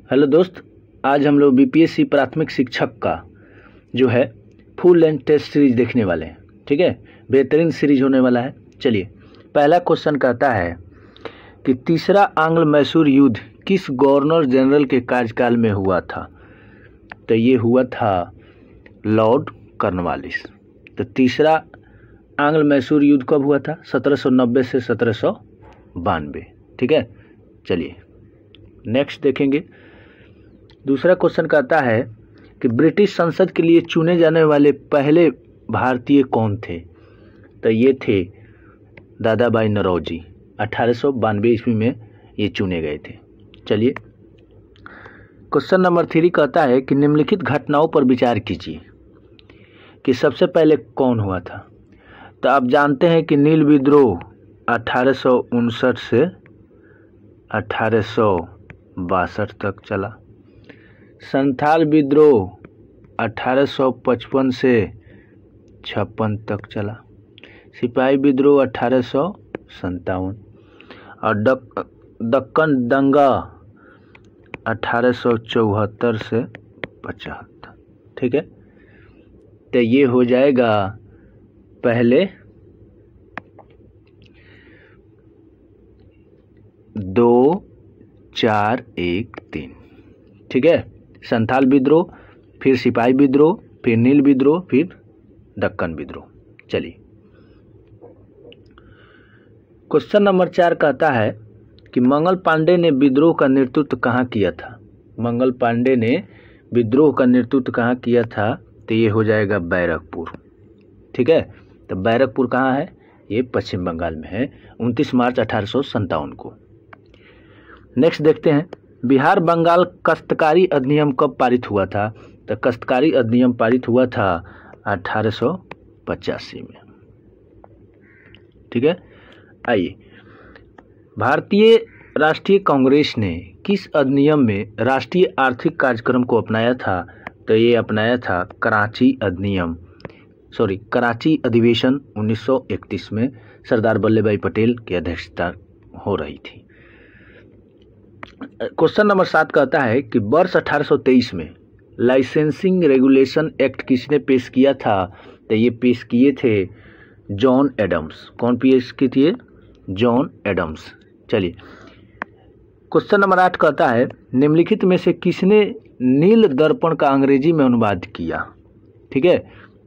Hello दोस्त, आज हम लोग बीपीएससी प्राथमिक शिक्षक का जो है फुल लेंथ टेस्ट सीरीज देखने वाले हैं। ठीक है, बेहतरीन सीरीज होने वाला है। चलिए, पहला क्वेश्चन कहता है कि तीसरा आंग्ल मैसूर युद्ध किस गवर्नर जनरल के कार्यकाल में हुआ था? तो ये हुआ था लॉर्ड कॉर्नवालिस। तो तीसरा आंग्ल मैसूर युद्ध कब हुआ था? 1790 से 1792। ठीक है, चलिए नेक्स्ट देखेंगे। दूसरा क्वेश्चन कहता है कि ब्रिटिश संसद के लिए चुने जाने वाले पहले भारतीय कौन थे? तो ये थे दादा भाई नौरोजी। 1892 ईस्वी में ये चुने गए थे। चलिए, क्वेश्चन नंबर 3 कहता है कि निम्नलिखित घटनाओं पर विचार कीजिए कि सबसे पहले कौन हुआ था। तो आप जानते हैं कि नील विद्रोह 1859 से 1862 तक चला। संथाल विद्रोह 1855 से 56 तक चला। सिपाही विद्रोह 1857 और दक्कन दंगा 1874 से 75। ठीक है, तो ये हो जाएगा पहले 2, 4, 1, 3। ठीक है, संथाल विद्रोह, फिर सिपाही विद्रोह, फिर नील विद्रोह, फिर दक्कन विद्रोह। चलिए, क्वेश्चन नंबर 4 कहता है कि मंगल पांडे ने विद्रोह का नेतृत्व कहाँ किया था? मंगल पांडे ने विद्रोह का नेतृत्व कहाँ किया था? तो ये हो जाएगा बैरकपुर। ठीक है, तो बैरकपुर कहाँ है? ये पश्चिम बंगाल में है। 29 मार्च 1857 को। नेक्स्ट देखते हैं, बिहार बंगाल काश्तकारी अधिनियम कब पारित हुआ था? तो काश्तकारी अधिनियम पारित हुआ था 1885 में। ठीक है, आइए, भारतीय राष्ट्रीय कांग्रेस ने किस अधिनियम में राष्ट्रीय आर्थिक कार्यक्रम को अपनाया था? तो ये अपनाया था कराची अधिवेशन 1931 में सरदार वल्लभ भाई पटेल की अध्यक्षता हो रही थी। क्वेश्चन नंबर 7 कहता है कि वर्ष 1823 में लाइसेंसिंग रेगुलेशन एक्ट किसने पेश किया था? तो ये पेश किए थे जॉन एडम्स। कौन पेश की थी? John Adams. चलिए, क्वेश्चन नंबर 8 कहता है निम्नलिखित में से किसने नील दर्पण का अंग्रेजी में अनुवाद किया? ठीक है,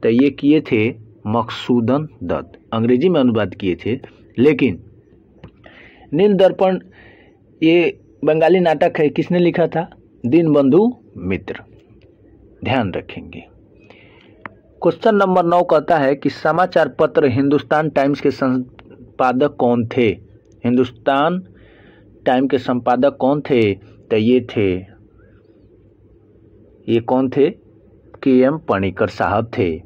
तो ये किए थे मकसूदन दत्त। अंग्रेजी में अनुवाद किए थे, लेकिन नील दर्पण ये बंगाली नाटक है, किसने लिखा था? दीनबंधु मित्र। ध्यान रखेंगे। क्वेश्चन नंबर 9 कहता है कि समाचार पत्र हिंदुस्तान टाइम्स के संपादक कौन थे? हिंदुस्तान टाइम के संपादक कौन थे? तो ये कौन थे? के.एम. पणिकर साहब थे।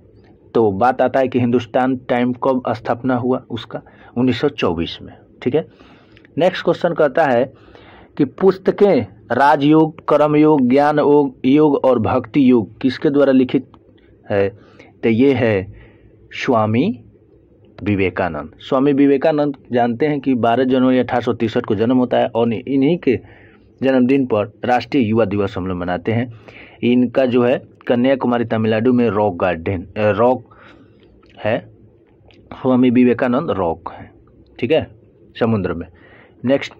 तो बात आता है कि हिंदुस्तान टाइम कब स्थापना हुआ उसका? 1924 में। ठीक है, नेक्स्ट क्वेश्चन कहता है कि पुस्तकें राजयोग, कर्मयोग, ज्ञान योग और भक्ति योग किसके द्वारा लिखित है? तो ये है स्वामी विवेकानंद। स्वामी विवेकानंद जानते हैं कि 12 जनवरी 1863 को जन्म होता है और इन्हीं के जन्मदिन पर राष्ट्रीय युवा दिवस हम लोग मनाते हैं। इनका जो है कन्याकुमारी तमिलनाडु में रॉक है। स्वामी विवेकानंद रॉक है। ठीक है, समुद्र में। नेक्स्ट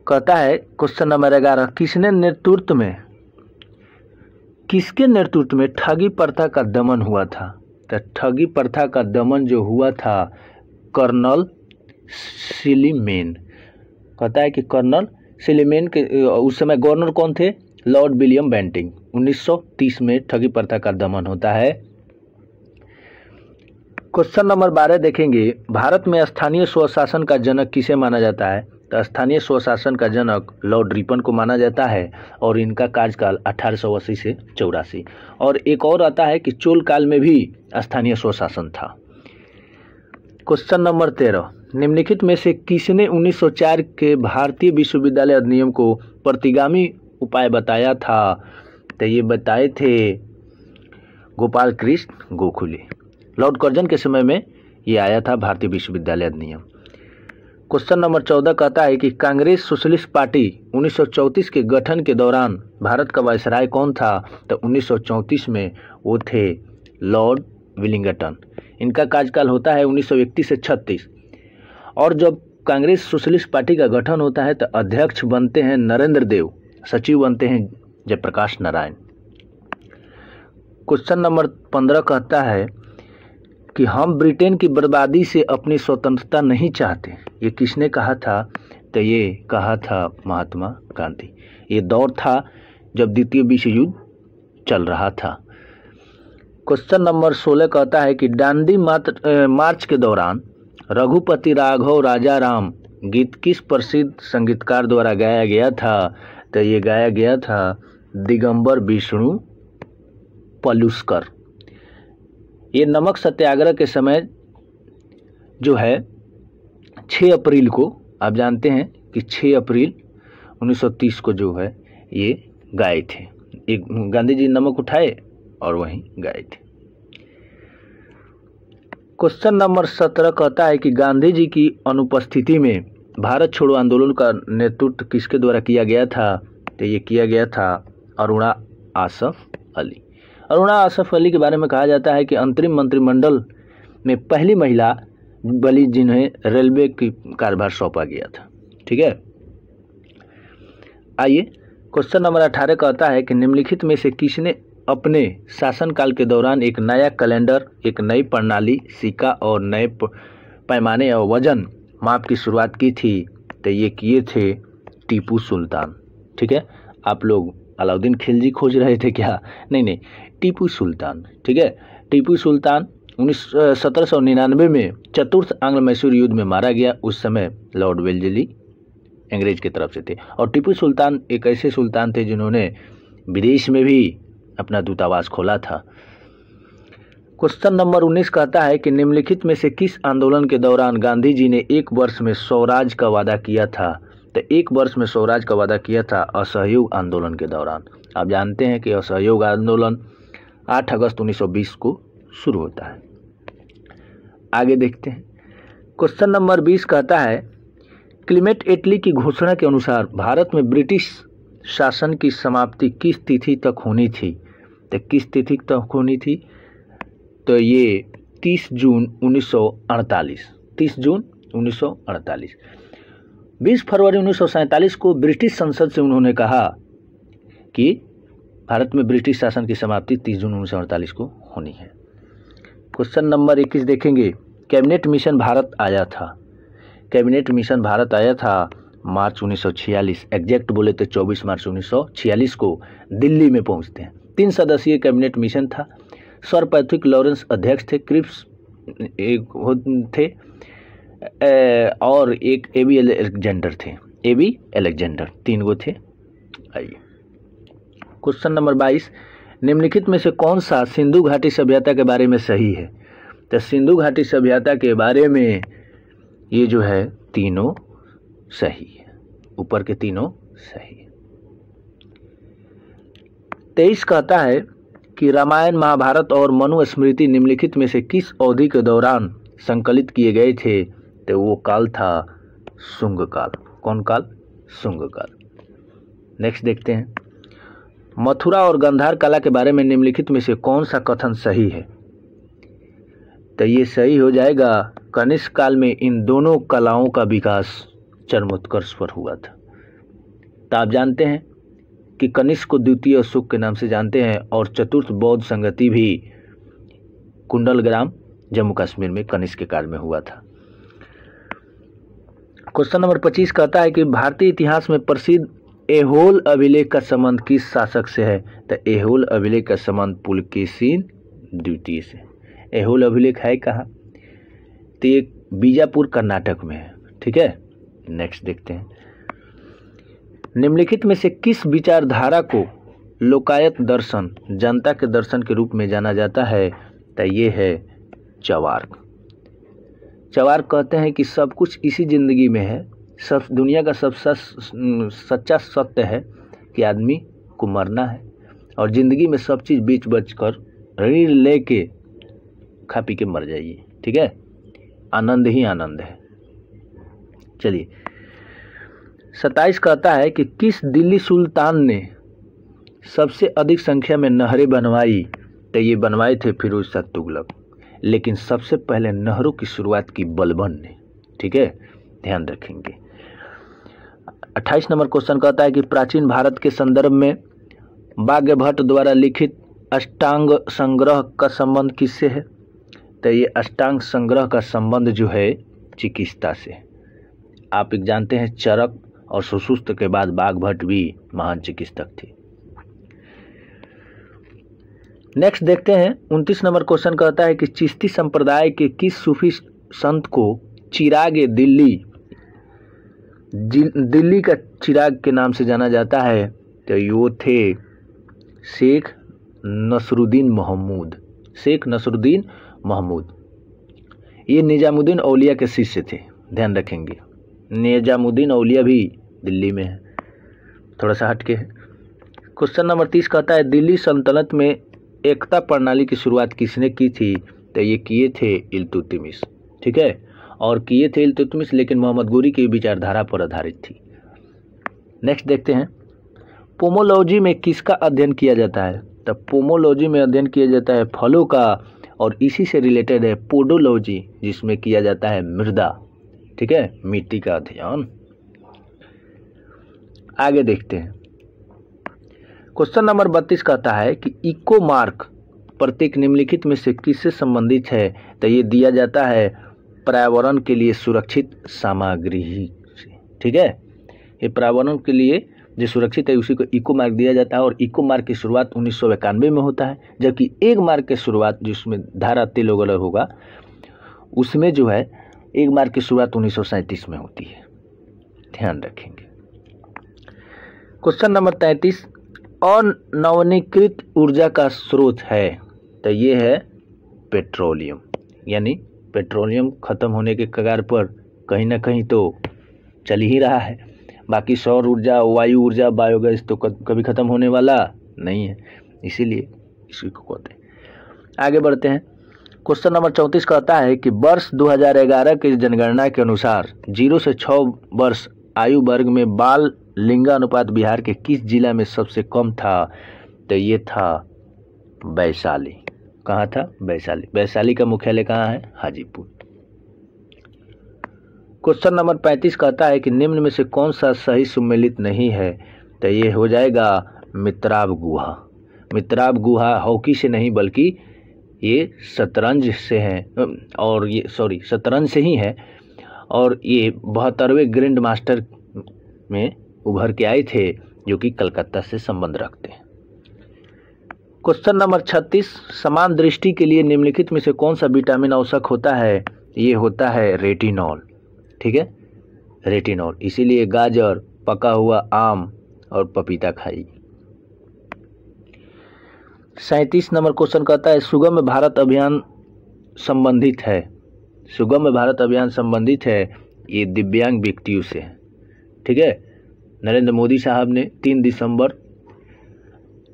कहता है क्वेश्चन नंबर 11 किसके नेतृत्व में ठगी प्रथा का दमन हुआ था? तो ठगी प्रथा का दमन जो हुआ था कर्नल सिलीमेन। कहता है कि कर्नल सिलीमेन के उस समय गवर्नर कौन थे? Lord William Bentinck. 1930 में ठगी प्रथा का दमन होता है। क्वेश्चन नंबर 12 देखेंगे, भारत में स्थानीय स्वशासन का जनक किसे माना जाता है? तो स्थानीय स्वशासन का जनक लॉर्ड रिपन को माना जाता है और इनका कार्यकाल 1880 से 84। और एक और आता है कि चोल काल में भी स्थानीय स्वशासन था। क्वेश्चन नंबर 13 निम्नलिखित में से किसने 1904 के भारतीय विश्वविद्यालय अधिनियम को प्रतिगामी उपाय बताया था? तो ये बताए थे गोपाल कृष्ण गोखले। लॉर्ड कर्जन के समय में ये आया था भारतीय विश्वविद्यालय अधिनियम। क्वेश्चन नंबर 14 कहता है कि कांग्रेस सोशलिस्ट पार्टी 1934 के गठन के दौरान भारत का वायसराय कौन था? तो 1934 में वो थे लॉर्ड विलिंगटन। इनका कार्यकाल होता है 1931 से 36। और जब कांग्रेस सोशलिस्ट पार्टी का गठन होता है तो अध्यक्ष बनते हैं नरेंद्र देव, सचिव बनते हैं जयप्रकाश नारायण। क्वेश्चन नंबर 15 कहता है कि हम ब्रिटेन की बर्बादी से अपनी स्वतंत्रता नहीं चाहते। ये किसने कहा था? तो ये कहा था महात्मा गांधी। ये दौर था जब द्वितीय विश्व युद्ध चल रहा था। क्वेश्चन नंबर 16 कहता है कि डांडी मार्च के दौरान रघुपति राघव राजा राम गीत किस प्रसिद्ध संगीतकार द्वारा गाया गया था? तो ये गाया गया था दिगंबर विष्णु पलुस्कर। ये नमक सत्याग्रह के समय जो है 6 अप्रैल को, आप जानते हैं कि 6 अप्रैल 1930 को जो है ये गाए थे। एक गांधी जी नमक उठाए और वहीं गाए थे। क्वेश्चन नंबर 17 कहता है कि गांधी जी की अनुपस्थिति में भारत छोड़ो आंदोलन का नेतृत्व किसके द्वारा किया गया था? तो ये किया गया था अरुणा आसफ अली। अरुणा आसफ अली के बारे में कहा जाता है कि अंतरिम मंत्रिमंडल में पहली महिला बनी जिन्हें रेलवे की कार्यभार सौंपा गया था। ठीक है, आइए क्वेश्चन नंबर 18 कहता है कि निम्नलिखित में से किसने अपने शासनकाल के दौरान एक नया कैलेंडर, एक नई प्रणाली, सिक्का और नए पैमाने और वजन माप की शुरुआत की थी? तो ये किए थे टीपू सुल्तान। ठीक है, आप लोग अलाउद्दीन खिलजी खोज रहे थे क्या? नहीं, टीपू सुल्तान। ठीक है, टीपू सुल्तान 1799 में चतुर्थ आंग्ल मैसूर युद्ध में मारा गया। उस समय लॉर्ड वेल्लेस्ली अंग्रेज की तरफ से थे। और टीपू सुल्तान एक ऐसे सुल्तान थे जिन्होंने विदेश में भी अपना दूतावास खोला था। क्वेश्चन नंबर 19 कहता है कि निम्नलिखित में से किस आंदोलन के दौरान गांधी जी ने 1 वर्ष में स्वराज का वादा किया था? तो 1 वर्ष में स्वराज का वादा किया था असहयोग आंदोलन के दौरान। आप जानते हैं कि असहयोग आंदोलन 8 अगस्त 1920 को शुरू होता है। आगे देखते हैं। क्वेश्चन नंबर 20 कहता है क्लीमेट एटली की घोषणा के अनुसार भारत में ब्रिटिश शासन की समाप्ति किस तिथि तक होनी थी? तो किस तिथि तक होनी थी? तो ये 30 जून 1948। 30 जून 1948। 20 फरवरी 1947 को ब्रिटिश संसद से उन्होंने कहा कि भारत में ब्रिटिश शासन की समाप्ति 30 जून 1948 को होनी है। क्वेश्चन नंबर 21 देखेंगे। कैबिनेट मिशन भारत आया था। कैबिनेट मिशन भारत आया था मार्च 1946, एग्जैक्ट बोले तो 24 मार्च 1946 को दिल्ली में पहुंचते हैं। 3 सदस्यीय कैबिनेट मिशन था। सर पैट्रिक लॉरेंस अध्यक्ष थे, क्रिप्स एक थे और एक एबी अलेक्जेंडर थे। एबी अलेक्जेंडर 3 गो थे। आइए क्वेश्चन नंबर 22, निम्नलिखित में से कौन सा सिंधु घाटी सभ्यता के बारे में सही है? तो सिंधु घाटी सभ्यता के बारे में ये जो है तीनों सही है, ऊपर के तीनों सही है। 23 कहता है कि रामायण, महाभारत और मनुस्मृति निम्नलिखित में से किस अवधि के दौरान संकलित किए गए थे? तो वो काल था शुंग काल। कौन काल? शुंग काल। नेक्स्ट देखते हैं। मथुरा और गांधार कला के बारे में निम्नलिखित में से कौन सा कथन सही है? तो ये सही हो जाएगा, कनिष्क काल में इन दोनों कलाओं का विकास चरमोत्कर्ष पर हुआ था। तो आप जानते हैं कि कनिष्क को द्वितीय अशोक के नाम से जानते हैं और चतुर्थ बौद्ध संगति भी कुंडलग्राम जम्मू कश्मीर में कनिष्क के काल में हुआ था। क्वेश्चन नंबर 25 कहता है कि भारतीय इतिहास में प्रसिद्ध ऐहोल अभिलेख का संबंध किस शासक से है? तो ऐहोल अभिलेख का संबंध पुलकेशिन द्वितीय से। ऐहोल अभिलेख है कहाँ? तो ये बीजापुर कर्नाटक में है। ठीक है, नेक्स्ट देखते हैं। निम्नलिखित में से किस विचारधारा को लोकायत दर्शन, जनता के दर्शन के रूप में जाना जाता है? तो ये है चवार्क। चवार्क कहते हैं कि सब कुछ इसी जिंदगी में है, सब दुनिया का सबसे सच्चा सत्य है कि आदमी को मरना है और ज़िंदगी में सब चीज़ बीच बच कर ऋण ले के खा पी के मर जाइए। ठीक है, आनंद ही आनंद है। चलिए 27 कहता है कि किस दिल्ली सुल्तान ने सबसे अधिक संख्या में नहरें बनवाई? तो ये बनवाए थे फिरोज शाह तुगलक, लेकिन सबसे पहले नहरों की शुरुआत की बलबन ने। ठीक है, ध्यान रखेंगे। 28 नंबर क्वेश्चन कहता है कि प्राचीन भारत के संदर्भ में वाग्भट द्वारा लिखित अष्टांग संग्रह का संबंध किससे है? तो ये अष्टांग संग्रह का संबंध जो है चिकित्सा से। आप एक जानते हैं चरक और सुश्रुत के बाद वाग्भट भी महान चिकित्सक थे। नेक्स्ट देखते हैं 29 नंबर क्वेश्चन कहता है कि चिश्ती संप्रदाय के किस सूफी संत को चिरागे दिल्ली का चिराग के नाम से जाना जाता है? तो ये थे शेख नसरुद्दीन महमूद। ये निजामुद्दीन औलिया के शिष्य थे, ध्यान रखेंगे। निजामुद्दीन औलिया भी दिल्ली में है, थोड़ा सा हटके है। क्वेश्चन नंबर 30 कहता है दिल्ली सल्तनत में एकता प्रणाली की शुरुआत किसने की थी? तो ये किए थे इल्तुतमिश। ठीक है, और किए थे इल्तुतमिश, लेकिन मोहम्मद गोरी की विचारधारा पर आधारित थी। नेक्स्ट देखते हैं पोमोलॉजी में किसका अध्ययन किया जाता है? तो पोमोलॉजी में अध्ययन किया जाता है फलों का, और इसी से रिलेटेड है पोडोलॉजी, जिसमें किया जाता है मृदा। ठीक है, मिट्टी का अध्ययन। आगे देखते हैं क्वेश्चन नंबर 32 कहता है कि इको मार्क प्रत्येक निम्नलिखित में से किससे संबंधित है? तो ये दिया जाता है पर्यावरण के लिए सुरक्षित सामग्री से। ठीक है, ये पर्यावरण के लिए जो सुरक्षित है उसी को इको मार्क दिया जाता है, और इको मार्क की शुरुआत 1991 में होता है, जबकि एक मार्क की शुरुआत जिसमें धारा तेल वगैरह होगा उसमें जो है एक मार्क की शुरुआत 1937 में होती है, ध्यान रखेंगे। क्वेश्चन नंबर 33 अनवनीकृत ऊर्जा का स्रोत है? तो ये है पेट्रोलियम, यानी पेट्रोलियम खत्म होने के कगार पर कहीं ना कहीं तो चल ही रहा है। बाकी सौर ऊर्जा, वायु ऊर्जा, बायोगैस तो कभी खत्म होने वाला नहीं है, इसीलिए इसको कहते हैं। आगे बढ़ते हैं क्वेश्चन नंबर 34 कहता है कि वर्ष 2011 की जनगणना के अनुसार 0 से 6 वर्ष आयु वर्ग में बाल लिंगानुपात बिहार के किस जिला में सबसे कम था? तो ये था वैशाली। कहाँ था? वैशाली। वैशाली का मुख्यालय कहाँ है? हाजीपुर। क्वेश्चन नंबर 35 कहता है कि निम्न में से कौन सा सही सुमेलित नहीं है? तो ये हो जाएगा मित्राब गुहा। मित्राब गुहा हॉकी से नहीं बल्कि ये शतरंज से है, और ये शतरंज से ही है, और ये 72वें ग्रैंड मास्टर में उभर के आए थे, जो कि कलकत्ता से संबंध रखते हैं। क्वेश्चन नंबर 36 समान दृष्टि के लिए निम्नलिखित में से कौन सा विटामिन आवश्यक होता है? ये होता है रेटिनॉल। ठीक है, रेटिनॉल। इसीलिए गाजर, पका हुआ आम और पपीता खाइए। 37 नंबर क्वेश्चन कहता है सुगम भारत अभियान संबंधित है? सुगम भारत अभियान संबंधित है ये दिव्यांग व्यक्तियों से है। ठीक है, नरेंद्र मोदी साहब ने 3 दिसंबर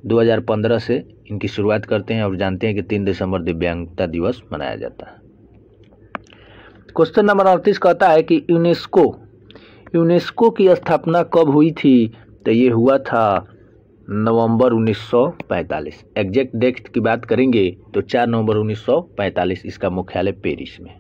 2015 से इनकी शुरुआत करते हैं, और जानते हैं कि 3 दिसंबर दिव्यांगता दिवस मनाया जाता है। क्वेश्चन नंबर 38 कहता है कि यूनेस्को की स्थापना कब हुई थी? तो ये हुआ था नवंबर 1945। एग्जैक्ट डेट की बात करेंगे तो 4 नवंबर 1945 इसका मुख्यालय पेरिस में।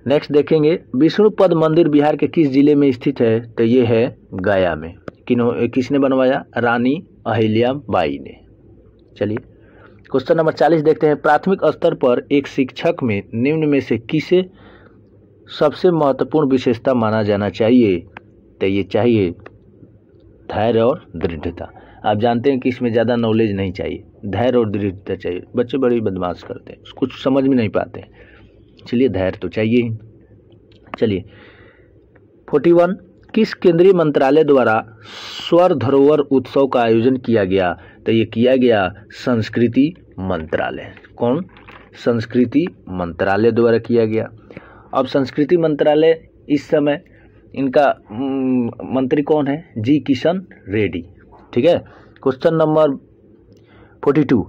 नेक्स्ट देखेंगे विष्णुपद मंदिर बिहार के किस जिले में स्थित है? तो ये है गया में। किसने बनवाया? रानी अहिल्या बाई ने। चलिए क्वेश्चन नंबर 40 देखते हैं प्राथमिक स्तर पर एक शिक्षक में निम्न में से किसे सबसे महत्वपूर्ण विशेषता माना जाना चाहिए? तो ये चाहिए धैर्य और दृढ़ता। आप जानते हैं कि इसमें ज़्यादा नॉलेज नहीं चाहिए, धैर्य और दृढ़ता चाहिए। बच्चे बड़ी बदमाश करते हैं, कुछ समझ में नहीं पाते हैं, इसलिए धैर्य तो चाहिए ही। चलिए 41 किस केंद्रीय मंत्रालय द्वारा स्वर धरोहर उत्सव का आयोजन किया गया? तो ये किया गया संस्कृति मंत्रालय। कौन? संस्कृति मंत्रालय द्वारा किया गया। अब संस्कृति मंत्रालय इस समय इनका मंत्री कौन है? जी किशन रेड्डी। ठीक है। क्वेश्चन नंबर 42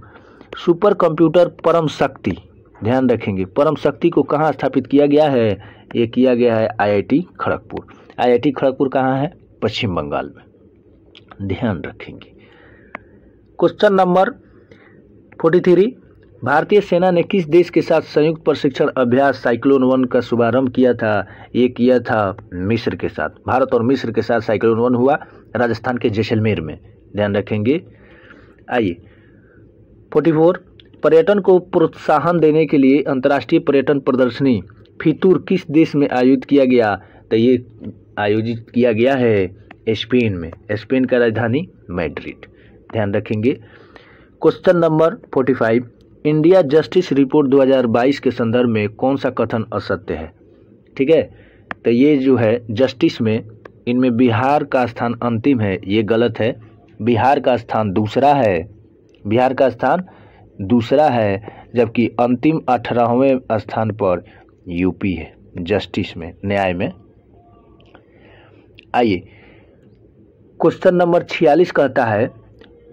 सुपर कंप्यूटर परम शक्ति ध्यान रखेंगे। परम शक्ति को कहाँ स्थापित किया गया है? ये किया गया है IIT खड़गपुर। IIT खड़गपुर कहाँ है? पश्चिम बंगाल में, ध्यान रखेंगे। क्वेश्चन नंबर 43, भारतीय सेना ने किस देश के साथ संयुक्त प्रशिक्षण अभ्यास साइक्लोन 1 का शुभारंभ किया था? ये किया था मिस्र के साथ। भारत और मिस्र के साथ साइक्लोन 1 हुआ राजस्थान के जैसलमेर में, ध्यान रखेंगे। आइए 44, पर्यटन को प्रोत्साहन देने के लिए अंतर्राष्ट्रीय पर्यटन प्रदर्शनी फितूर किस देश में आयोजित किया गया? तो ये आयोजित किया गया है स्पेन में। स्पेन का राजधानी मैड्रिड, ध्यान रखेंगे। Question number 45, India justice report 2022 के संदर्भ में कौन सा कथन असत्य है? ठीक है, तो ये जो है जस्टिस में, इनमें बिहार का स्थान अंतिम है, ये गलत है। बिहार का स्थान दूसरा है, बिहार का स्थान दूसरा है, जबकि अंतिम 18वें स्थान पर यूपी है जस्टिस में, न्याय में। आइए क्वेश्चन नंबर 46 कहता है,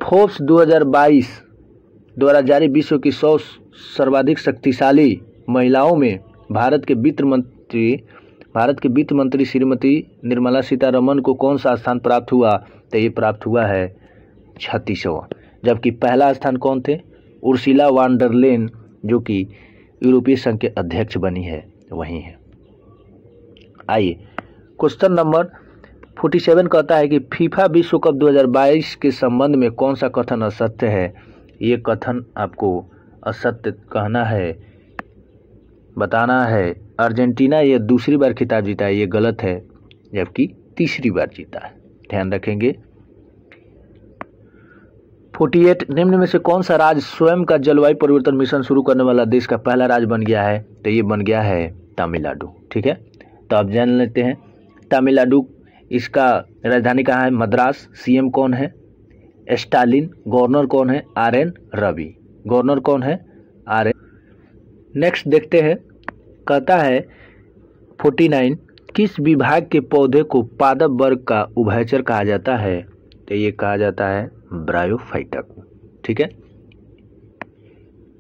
फोर्ब्स 2022 द्वारा जारी विश्व की 100 सर्वाधिक शक्तिशाली महिलाओं में भारत के वित्त मंत्री श्रीमती निर्मला सीतारमण को कौन सा स्थान प्राप्त हुआ? तो ये प्राप्त हुआ है 36वां, जबकि पहला स्थान कौन थे? उर्सुला वान डर लेन, जो कि यूरोपीय संघ के अध्यक्ष बनी है, वही है। आइए क्वेश्चन नंबर 47 कहता है कि फीफा विश्व कप 2022 के संबंध में कौन सा कथन असत्य है? ये कथन आपको असत्य कहना है, बताना है। अर्जेंटीना ये दूसरी बार खिताब जीता है, ये गलत है, जबकि तीसरी बार जीता है, ध्यान रखेंगे। 48, निम्न में से कौन सा राज्य स्वयं का जलवायु परिवर्तन मिशन शुरू करने वाला देश का पहला राज्य बन गया है? तो ये बन गया है तमिलनाडु। ठीक है, तो आप जान लेते हैं तमिलनाडु, इसका राजधानी कहाँ है? मद्रास। सीएम कौन है? स्टालिन। गवर्नर कौन है? RN रवि। गवर्नर कौन है? RN। नेक्स्ट देखते हैं, कहता है 49, किस विभाग के पौधे को पादप वर्ग का उभयचर कहा जाता है? तो ये कहा जाता है ब्रायोफाइटा को। ठीक है,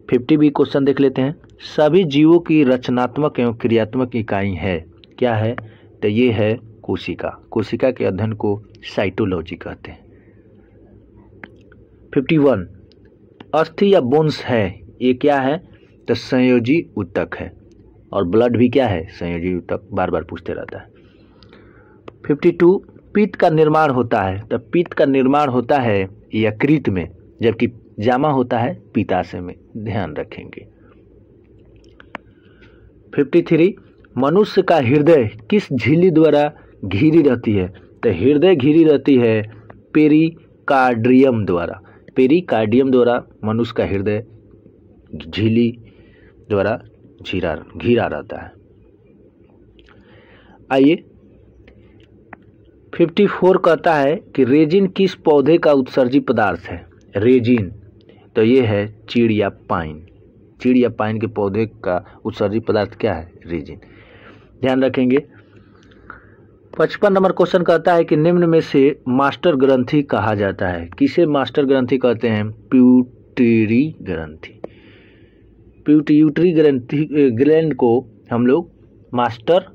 50 भी क्वेश्चन देख लेते हैं। सभी जीवों की रचनात्मक एवं क्रियात्मक इकाई है, क्या है? तो ये है कोशिका। कोशिका के अध्ययन को साइटोलॉजी कहते हैं। 51, अस्थि या बोन्स है, ये क्या है? तो संयोजी ऊतक है, और ब्लड भी क्या है? संयोजी ऊतक, बार बार पूछते रहता है। 52, पित्त का निर्माण होता है, तो पित्त का निर्माण होता है यकृत में, जबकि जामा होता है पित्ताशय में, ध्यान रखेंगे। 53, मनुष्य का हृदय किस झिल्ली द्वारा घिरी रहती है? तो हृदय घिरी रहती है पेरिकार्डियम द्वारा। पेरिकार्डियम द्वारा मनुष्य का हृदय झिल्ली द्वारा घिरा रहता है। आइए 54 कहता है कि रेजिन किस पौधे का उत्सर्जी पदार्थ है? रेजिन, तो ये है चीड़ या पाइन। चीड़ या पाइन के पौधे का उत्सर्जी पदार्थ क्या है? रेजिन, ध्यान रखेंगे। 55 नंबर क्वेश्चन कहता है कि निम्न में से मास्टर ग्रंथि कहा जाता है, किसे मास्टर ग्रंथि कहते हैं? पिट्यूटरी ग्रंथि। पिट्यूटरी ग्लैंड को हम लोग मास्टर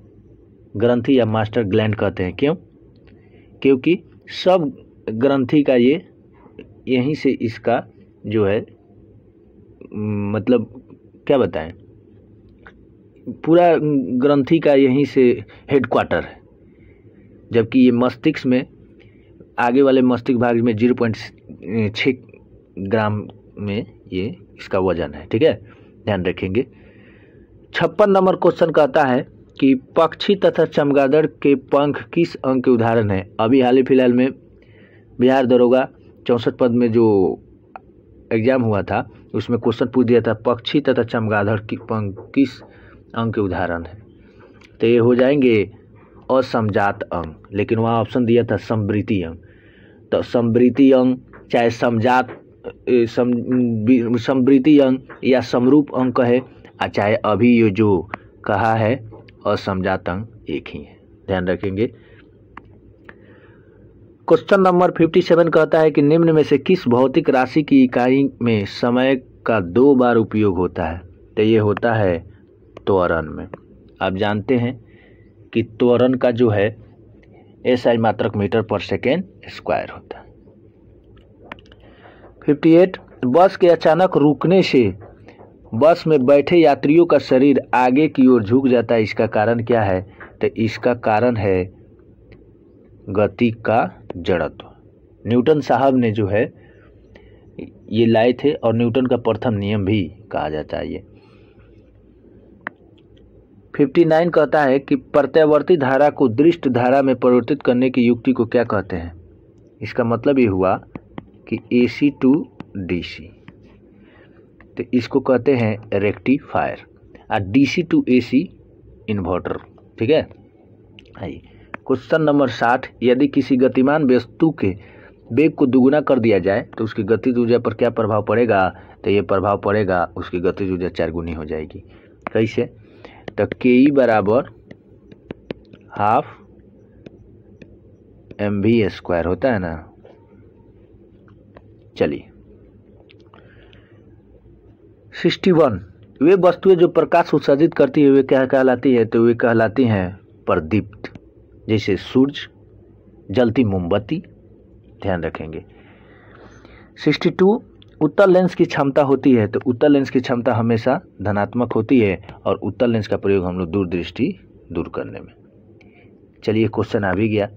ग्रंथि या मास्टर ग्लैंड कहते हैं। क्यों? क्योंकि सब ग्रंथि का ये यहीं से इसका जो है मतलब क्या बताएं, पूरा ग्रंथि का यहीं से हेडक्वार्टर है, जबकि ये मस्तिष्क में आगे वाले मस्तिष्क भाग में 0.6 ग्राम में ये इसका वजन है। ठीक है, ध्यान रखेंगे। 56 नंबर क्वेश्चन कहता है कि पक्षी तथा चमगादड़ के पंख किस अंग के उदाहरण है? अभी हाल ही फिलहाल में बिहार दरोगा 64 पद में जो एग्जाम हुआ था उसमें क्वेश्चन पूछ दिया था, पक्षी तथा चमगादड़ की पंख किस अंग के उदाहरण है? तो ये हो जाएंगे असमजात अंग, लेकिन वहाँ ऑप्शन दिया था समवृत्ति अंग। तो समवृत्ति अंग चाहे समवृत्ति अंग या समरूप अंग कहे, चाहे अभी ये जो कहा है असमजात अंग, एक ही है, ध्यान रखेंगे। क्वेश्चन नंबर 57 कहता है कि निम्न में से किस भौतिक राशि की इकाई में समय का 2 बार उपयोग होता है? तो ये होता है त्वरण में। आप जानते हैं कि त्वरण का जो है SI मात्रक मीटर पर सेकेंड स्क्वायर होता है। 58 बस के अचानक रुकने से बस में बैठे यात्रियों का शरीर आगे की ओर झुक जाता है, इसका कारण क्या है? तो इसका कारण है गति का जड़त्व। न्यूटन साहब ने जो है ये लाए थे और न्यूटन का प्रथम नियम भी कहा जाता है ये। 59 कहता है कि प्रत्यावर्ती धारा को दृष्ट धारा में परिवर्तित करने की युक्ति को क्या कहते हैं? इसका मतलब ये हुआ कि AC टू DC, तो इसको कहते हैं रेक्टिफायर, और DC टू AC इन्वर्टर। ठीक है। आइए क्वेश्चन नंबर 60, यदि किसी गतिमान वस्तु के वेग को दुगुना कर दिया जाए तो उसकी गतिज ऊर्जा पर क्या प्रभाव पड़ेगा? तो ये प्रभाव पड़ेगा, उसकी गतिज ऊर्जा 4 गुनी हो जाएगी। कैसे? तो KE बराबर हाफ mv² होता है ना। चलिए 61, वे वस्तुएं जो प्रकाश उत्सर्जित करती है वे क्या कहलाती है? तो वे कहलाती हैं प्रदीप्त, जैसे सूरज, जलती मोमबत्ती। ध्यान रखेंगे। 62, उत्तल लेंस की क्षमता होती है, तो उत्तल लेंस की क्षमता हमेशा धनात्मक होती है और उत्तल लेंस का प्रयोग हम लोग दूरदृष्टि दूर करने में। चलिए क्वेश्चन आ भी गया।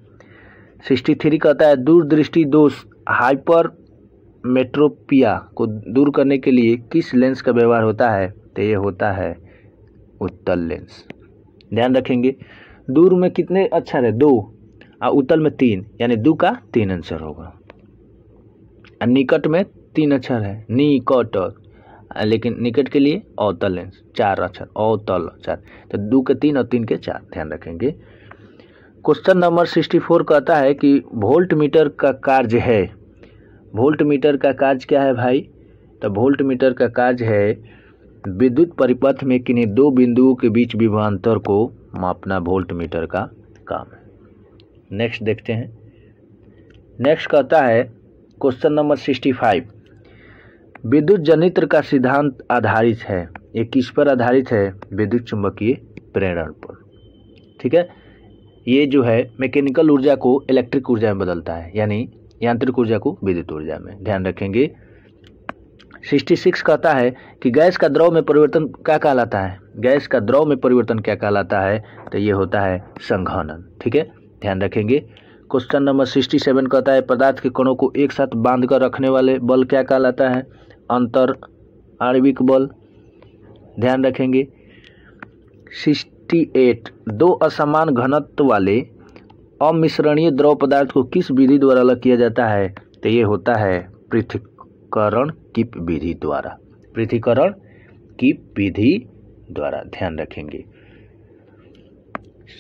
63 कहता है दूरदृष्टि दोष हाइपर मेट्रोपिया को दूर करने के लिए किस लेंस का व्यवहार होता है? तो ये होता है उत्तल लेंस। ध्यान रखेंगे, दूर में कितने अक्षर है? 2, और उत्तल में 3, यानी 2 का 3 आंसर होगा। और निकट में 3 अक्षर है, निकट, लेकिन निकट के लिए अवतल लेंस 4 अक्षर, अवतल 4, तो 2 के 3 और 3 के 4। ध्यान रखेंगे। क्वेश्चन नंबर 64 कहता है कि वोल्ट मीटर का कार्य है। वोल्ट मीटर का कार्य क्या है भाई? तो वोल्ट मीटर का कार्य है विद्युत परिपथ में किन्हीं 2 बिंदुओं के बीच विभवांतर को मापना, वोल्ट मीटर का काम है। नेक्स्ट देखते हैं। नेक्स्ट कहता है क्वेश्चन नंबर 65, विद्युत जनित्र का सिद्धांत आधारित है, ये किस पर आधारित है? विद्युत चुंबकीय प्रेरण पर। ठीक है। ये जो है मैकेनिकल ऊर्जा को इलेक्ट्रिक ऊर्जा में बदलता है, यानी यांत्रिक ऊर्जा को विद्युत ऊर्जा में। ध्यान रखेंगे। 66 कहता है कि गैस का द्रव में परिवर्तन क्या कहलाता है? गैस का द्रव में परिवर्तन क्या कहलाता है? तो ये होता है संघनन। ठीक है, ध्यान रखेंगे। क्वेश्चन नंबर 67 कहता है पदार्थ के कणों को एक साथ बांधकर रखने वाले बल क्या कहलाता है? अंतर आणविक बल। ध्यान रखेंगे। 68 दो असमान घनत्व वाले अमिश्रणीय द्रव पदार्थ को किस विधि द्वारा अलग किया जाता है? तो ये होता है पृथक्करण की विधि द्वारा। पृथक्करण की विधि द्वारा, ध्यान रखेंगे।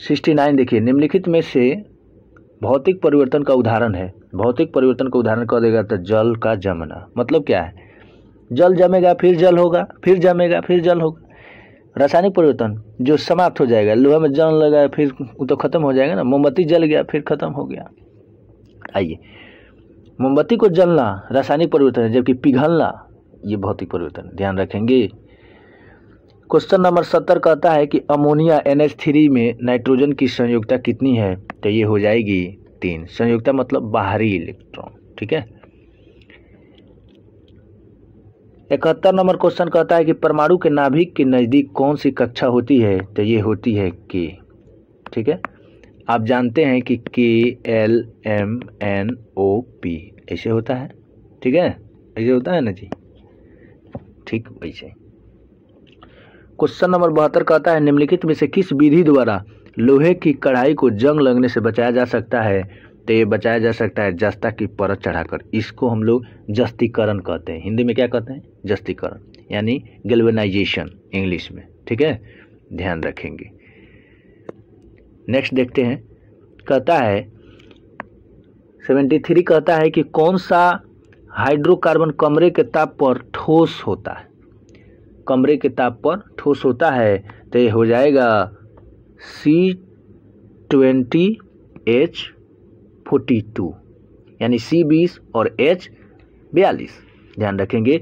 69 देखिए, निम्नलिखित में से भौतिक परिवर्तन का उदाहरण है। भौतिक परिवर्तन का उदाहरण कह देगा तो जल का जमना। मतलब क्या है? जल जमेगा फिर जल होगा, फिर जमेगा फिर जल होगा। रासायनिक परिवर्तन जो समाप्त हो जाएगा, लोहा में जंग लगा फिर वो तो खत्म हो जाएगा ना। मोमबत्ती जल गया फिर खत्म हो गया। आइए, मोमबत्ती को जलना रासायनिक परिवर्तन है, जबकि पिघलना ये भौतिक परिवर्तन। ध्यान रखेंगे। क्वेश्चन नंबर 70 कहता है कि अमोनिया NH3 में नाइट्रोजन की संयोजकता कितनी है? तो ये हो जाएगी 3। संयोजकता मतलब बाहरी इलेक्ट्रॉन। ठीक है। 71 नंबर क्वेश्चन कहता है कि परमाणु के नाभिक के नज़दीक कौन सी कक्षा होती है? तो ये होती है K। ठीक है, आप जानते हैं कि KLMNOP ऐसे होता है। ठीक है, ऐसे होता है ना जी, ठीक वैसे। क्वेश्चन नंबर 72 कहता है निम्नलिखित में से किस विधि द्वारा लोहे की कढ़ाई को जंग लगने से बचाया जा सकता है? तो ये बचाया जा सकता है जस्ता की परत चढ़ाकर। इसको हम लोग जस्तीकरण कहते हैं। हिंदी में क्या कहते हैं? जस्तीकरण, यानी गैल्वेनाइजेशन इंग्लिश में। ठीक है, ध्यान रखेंगे। नेक्स्ट देखते हैं। कहता है 73 कहता है कि कौन सा हाइड्रोकार्बन कमरे के ताप पर ठोस होता है? कमरे के ताप पर ठोस होता है तो ये हो जाएगा C20H42, यानी C20 और H42। ध्यान रखेंगे।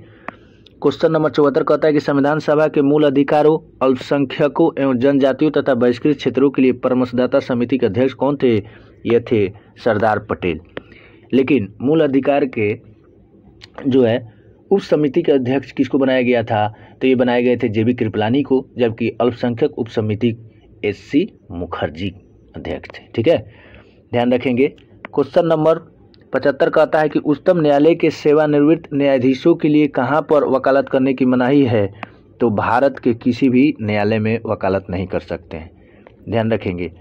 क्वेश्चन नंबर 74 कहता है कि संविधान सभा के मूल अधिकारों, अल्पसंख्यकों एवं जनजातियों तथा बहिष्कृत क्षेत्रों के लिए परामर्शदाता समिति के अध्यक्ष कौन थे? ये थे सरदार पटेल। लेकिन मूल अधिकार के जो है उप समिति के अध्यक्ष किसको बनाया गया था? तो ये बनाए गए थे जेबी कृपलानी को, जबकि अल्पसंख्यक उप समिति एससी मुखर्जी अध्यक्ष थे। ठीक है, ध्यान रखेंगे। क्वेश्चन नंबर 75 कहता है कि उच्चतम न्यायालय के सेवानिवृत्त न्यायाधीशों के लिए कहाँ पर वकालत करने की मनाही है? तो भारत के किसी भी न्यायालय में वकालत नहीं कर सकते हैं, ध्यान रखेंगे।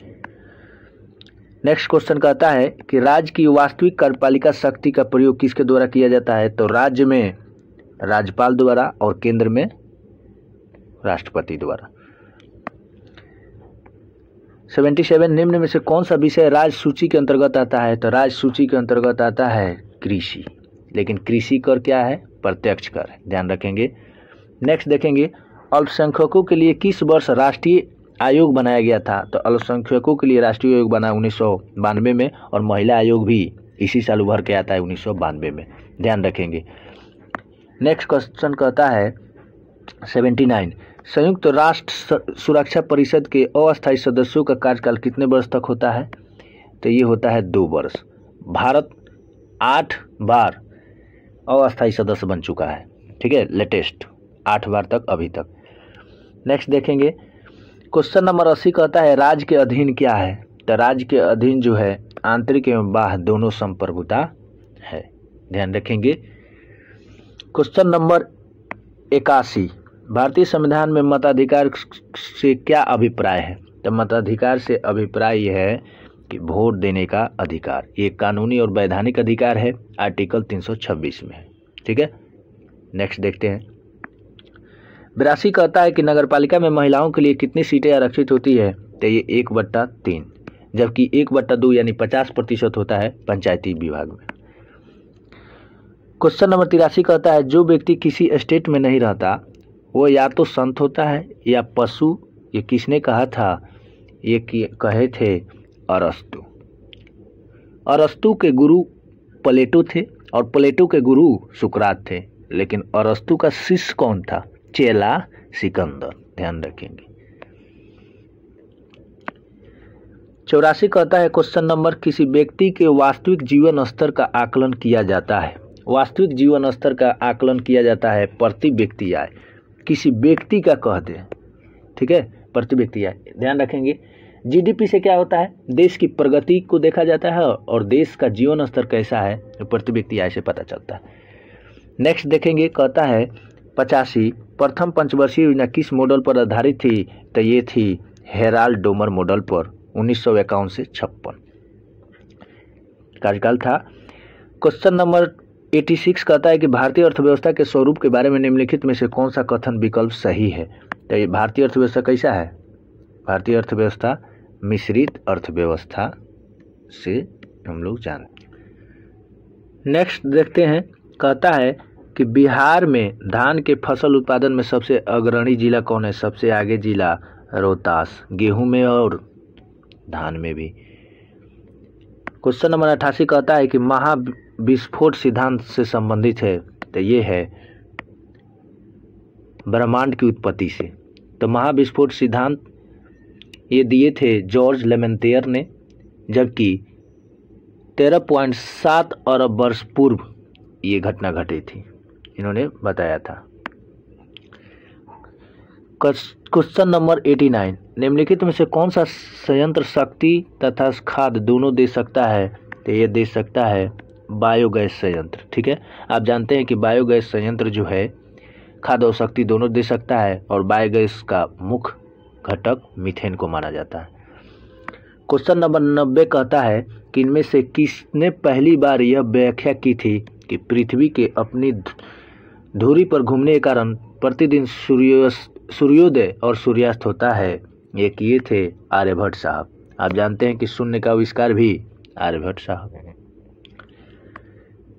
नेक्स्ट क्वेश्चन कहता है कि राज्य की वास्तविक कार्यपालिका शक्ति का प्रयोग किसके द्वारा किया जाता है? तो राज्य में राज्यपाल द्वारा और केंद्र में राष्ट्रपति द्वारा। 77 निम्न में से कौन सा विषय राज्य सूची के अंतर्गत आता है? तो राज्य सूची के अंतर्गत आता है कृषि। लेकिन कृषि कर क्या है? प्रत्यक्ष कर है, ध्यान रखेंगे। नेक्स्ट देखेंगे, अल्पसंख्यकों के लिए किस वर्ष राष्ट्रीय आयोग बनाया गया था? तो अल्पसंख्यकों के लिए राष्ट्रीय आयोग बना 1992 में, और महिला आयोग भी इसी साल उभर के आता है 1992 में, ध्यान रखेंगे। नेक्स्ट क्वेश्चन कहता है 79 संयुक्त राष्ट्र सुरक्षा परिषद के अस्थायी सदस्यों का कार्यकाल कितने वर्ष तक होता है? तो ये होता है 2 वर्ष। भारत 8 बार अस्थायी सदस्य बन चुका है। ठीक है, लेटेस्ट 8 बार तक अभी तक। नेक्स्ट देखेंगे, क्वेश्चन नंबर 80 कहता है राज्य के अधीन क्या है? तो राज्य के अधीन जो है आंतरिक एवं बाह्य दोनों संप्रभुता है, ध्यान रखेंगे। क्वेश्चन नंबर 81 भारतीय संविधान में मताधिकार से क्या अभिप्राय है? तो मताधिकार से अभिप्राय यह है कि वोट देने का अधिकार, ये कानूनी और वैधानिक अधिकार है, आर्टिकल 326 में है। ठीक है, नेक्स्ट देखते हैं। 82 कहता है कि नगरपालिका में महिलाओं के लिए कितनी सीटें आरक्षित होती है? तो ये 1/3, जबकि 1/2 यानी 50% होता है पंचायती विभाग में। क्वेश्चन नंबर 83 कहता है जो व्यक्ति किसी स्टेट में नहीं रहता वो या तो संत होता है या पशु। ये किसने कहा था? ये कहे थे अरस्तु। अरस्तु के गुरु प्लेटो थे और प्लेटो के गुरु सुकरात थे, लेकिन अरस्तु का शिष्य कौन था? चेला सिकंदर, ध्यान रखेंगे। 84 कहता है क्वेश्चन नंबर किसी व्यक्ति के वास्तविक जीवन स्तर का आकलन किया जाता है। वास्तविक जीवन स्तर का आकलन किया जाता है प्रति व्यक्ति आय। किसी व्यक्ति का कह दे, ठीक है, प्रति व्यक्ति आय, ध्यान रखेंगे। जीडीपी से क्या होता है? देश की प्रगति को देखा जाता है और देश का जीवन स्तर कैसा है तो प्रति व्यक्ति आय से पता चलता है। नेक्स्ट देखेंगे, कहता है 85 प्रथम पंचवर्षीय योजना किस मॉडल पर आधारित थी? तो ये थी हेराल्ड डोमर मॉडल पर। 1951 से 56 कार्यकाल था। क्वेश्चन नंबर 86 कहता है कि भारतीय अर्थव्यवस्था के स्वरूप के बारे में निम्नलिखित में से कौन सा कथन विकल्प सही है? तो ये भारतीय अर्थव्यवस्था कैसा है? भारतीय अर्थव्यवस्था मिश्रित अर्थव्यवस्था से हम लोग जानते हैं। नेक्स्ट देखते हैं, कहता है कि बिहार में धान के फसल उत्पादन में सबसे अग्रणी जिला कौन है? सबसे आगे जिला रोहतास, गेहूं में और धान में भी। क्वेश्चन नंबर 88 कहता है कि महाविस्फोट सिद्धांत से संबंधित है, तो ये है ब्रह्मांड की उत्पत्ति से। तो महाविस्फोट सिद्धांत ये दिए थे जॉर्ज लेमेंतेयर ने, जबकि 13.7 अरब वर्ष पूर्व ये घटना घटी थी, इन्होंने बताया था। क्वेश्चन नंबर 89 निम्नलिखित में से कौन सा संयंत्र शक्ति तथा खाद्य दोनों दे सकता है? तो ये दे सकता है बायोगैस संयंत्र। ठीक है, आप जानते हैं कि बायोगैस संयंत्र जो है खाद्य और शक्ति दोनों दे सकता है और बायोगैस का मुख्य घटक मीथेन को माना जाता है। क्वेश्चन नंबर 90 कहता है कि इनमें से किसने पहली बार यह व्याख्या की थी कि पृथ्वी के अपनी धुरी पर घूमने के कारण प्रतिदिन सूर्योदय और सूर्यास्त होता है? ये किए थे आर्यभट्ट साहब। आप जानते हैं कि शून्य का आविष्कार भी आर्यभट्ट साहब ने।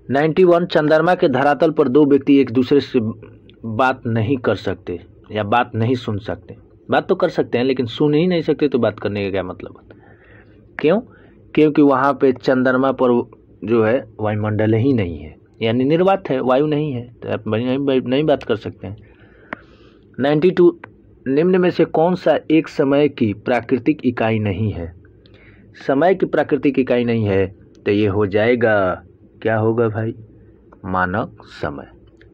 91 चंद्रमा के धरातल पर दो व्यक्ति एक दूसरे से बात नहीं कर सकते या बात नहीं सुन सकते। बात तो कर सकते हैं लेकिन सुन ही नहीं सकते, तो बात करने का क्या मतलब है? क्यों? क्योंकि वहाँ पे चंद्रमा पर जो है वायुमंडल ही नहीं है, यानी निर्वात है, वायु नहीं है, तो आप नहीं बात कर सकते हैं। 92 निम्न में से कौन सा एक समय की प्राकृतिक इकाई नहीं है? समय की प्राकृतिक इकाई नहीं है तो ये हो जाएगा, क्या होगा भाई? मानक समय।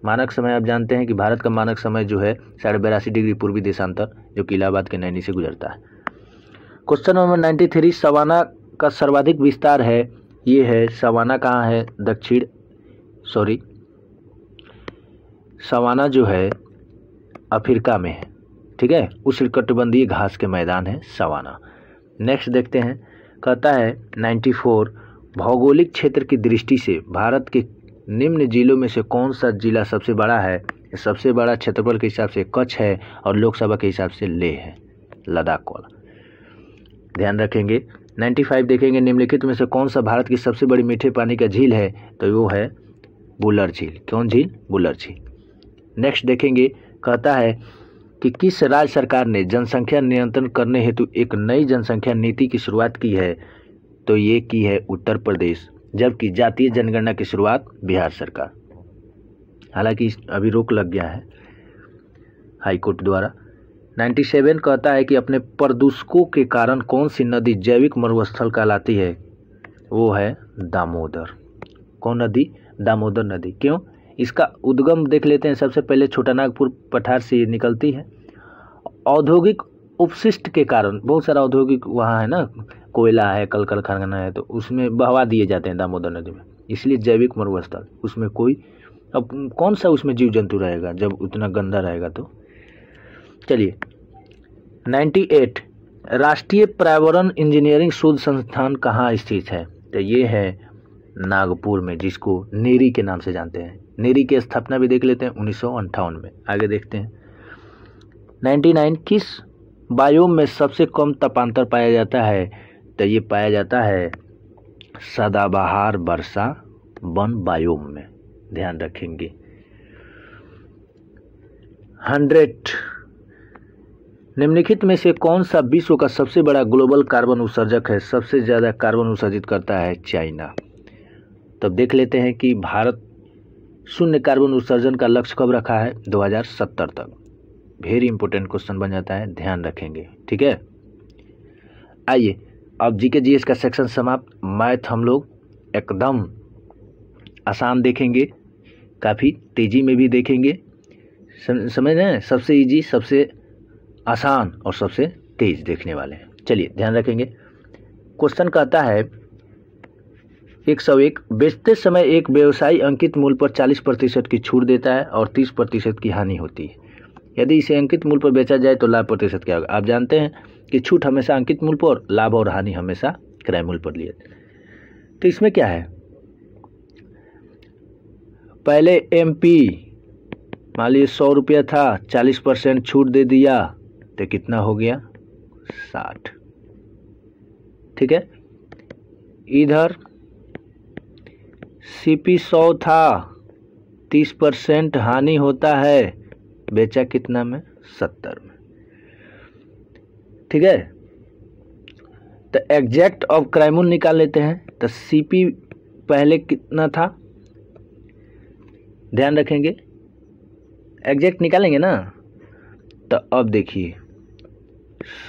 मानक समय आप जानते हैं कि भारत का मानक समय जो है 82.5 डिग्री पूर्वी देशांतर, जो कि इलाहाबाद के नैनी से गुजरता है। क्वेश्चन नंबर 93, सवाना का सर्वाधिक विस्तार है, ये है सवाना कहाँ है? सवाना जो है अफ्रीका में है, ठीक है, उष्णकटिबंधीय घास के मैदान है सवाना। नेक्स्ट देखते हैं, कहता है 94, भौगोलिक क्षेत्र की दृष्टि से भारत के निम्न जिलों में से कौन सा जिला सबसे बड़ा है? सबसे बड़ा क्षेत्रफल के हिसाब से कच्छ है और लोकसभा के हिसाब से लेह है, लद्दाख वाला, ध्यान रखेंगे। 95 देखेंगे, निम्नलिखित में से कौन सा भारत की सबसे बड़ी मीठे पानी का झील है? तो वो है बुलर झील। कौन झील? बुलर झील। नेक्स्ट देखेंगे, कहता है कि किस राज्य सरकार ने जनसंख्या नियंत्रण करने हेतु एक नई जनसंख्या नीति की शुरुआत की है? तो ये की है उत्तर प्रदेश, जबकि जातीय जनगणना की शुरुआत बिहार सरकार। हालांकि अभी रोक लग गया है हाईकोर्ट द्वारा। 97 कहता है कि अपने प्रदूषकों के कारण कौन सी नदी जैविक मरुस्थल कहलाती है? वो है दामोदर। कौन नदी? दामोदर नदी। क्यों? इसका उद्गम देख लेते हैं। सबसे पहले छोटानागपुर पठार से निकलती है। औद्योगिक उपशिष्ट के कारण, बहुत सारा औद्योगिक वहाँ है ना, कोयला है, कल कारखाना है, तो उसमें बहवा दिए जाते हैं दामोदर नदी में, इसलिए जैविक मरुस्थल। उसमें कोई, अब कौन सा उसमें जीव जंतु रहेगा जब उतना गंदा रहेगा? तो चलिए 98, राष्ट्रीय पर्यावरण इंजीनियरिंग शोध संस्थान कहाँ स्थित है? तो ये है नागपुर में, जिसको नेरी के नाम से जानते हैं। नेरी की स्थापना भी देख लेते हैं 1958 में। आगे देखते हैं 99, किस बायोम में सबसे कम तापांतर पाया जाता है? तो ये पाया जाता है सदाबहार वर्षा वन बायोम में, ध्यान रखेंगे। 100, निम्नलिखित में से कौन सा विश्व का सबसे बड़ा ग्लोबल कार्बन उत्सर्जक है? सबसे ज़्यादा कार्बन उत्सर्जित करता है चाइना। तब देख लेते हैं कि भारत शून्य कार्बन उत्सर्जन का लक्ष्य कब रखा है? 2070 तक। वेरी इंपॉर्टेंट क्वेश्चन बन जाता है, ध्यान रखेंगे, ठीक है। आइए अब जीके जीएस का सेक्शन समाप्त। मैथ हम लोग एकदम आसान देखेंगे, काफ़ी तेज़ी में भी देखेंगे, समझ रहे हैं? सबसे इजी, सबसे आसान और सबसे तेज देखने वाले हैं। चलिए ध्यान रखेंगे। क्वेश्चन कहता है 101, बेचते समय एक व्यवसायी अंकित मूल्य पर 40% की छूट देता है और 30% की हानि होती है। यदि इसे अंकित मूल्य पर बेचा जाए तो लाभ प्रतिशत क्या होगा? आप जानते हैं कि छूट हमेशा अंकित मूल्य पर, लाभ और हानि हमेशा क्रय मूल्य पर लिए। तो इसमें क्या है, पहले एमपी मान लीजिए 100 रुपया था, 40% छूट दे दिया तो कितना हो गया? 60, ठीक है। इधर सीपी 100 था, 30% हानि होता है, बेचा कितना में? 70 में, ठीक है। तो एग्जैक्ट ऑफ क्रय मूल्य निकाल लेते हैं। तो सीपी पहले कितना था, ध्यान रखेंगे, एग्जैक्ट निकालेंगे ना। तो अब देखिए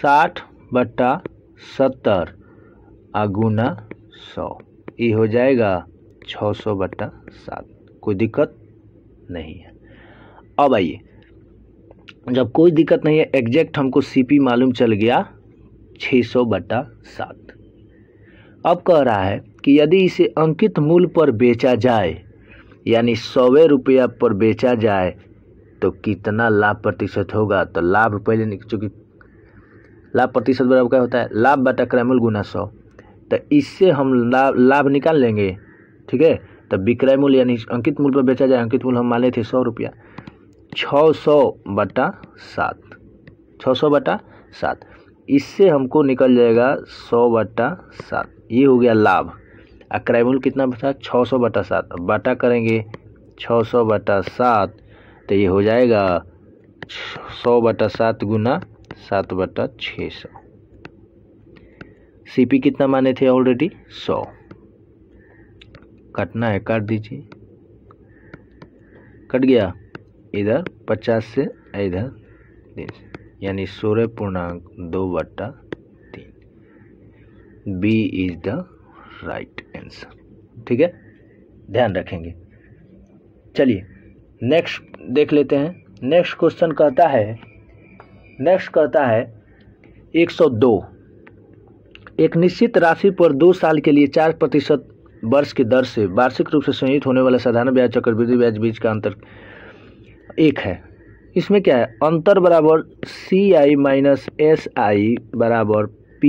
60/70 गुना 100, ये हो जाएगा 600/7। कोई दिक्कत नहीं है। अब आइए, जब कोई दिक्कत नहीं है, एग्जैक्ट हमको सीपी मालूम चल गया 600/7। अब कह रहा है कि यदि इसे अंकित मूल्य पर बेचा जाए, यानी 100 रुपया पर बेचा जाए, तो कितना लाभ प्रतिशत होगा? तो लाभ पहले, चूँकि लाभ प्रतिशत बराबर क्या होता है? लाभ बटा क्रय मूल्य गुना 100। तो इससे हम लाभ निकाल लेंगे, ठीक है। तो विक्रय मूल्य यानी अंकित मूल्य पर बेचा जाए, अंकित मूल्य हम मान लेते 100 रुपया, 600/7, 600/7, इससे हमको निकल जाएगा 100/7, ये हो गया लाभ। और क्रय मूल्य कितना बचा? 600/7, बटा करेंगे 600/7, तो ये हो जाएगा 100/7 गुना 7/600। सीपी कितना माने थे ऑलरेडी? 100। काटना है, काट दीजिए, कट गया, इधर 50 से इधर 3, यानी 16.2/3। B is the right answer. ठीक है, ध्यान रखेंगे। चलिए नेक्स्ट देख लेते हैं। नेक्स्ट क्वेश्चन कहता है 102। एक निश्चित राशि पर 2 साल के लिए 4% वर्ष की दर से वार्षिक रूप से संयोजित होने वाला साधारण ब्याज चक्रवृद्धि ब्याज बीच का अंतर 1 है। इसमें क्या है, अंतर बराबर CI माइनस SI बराबर P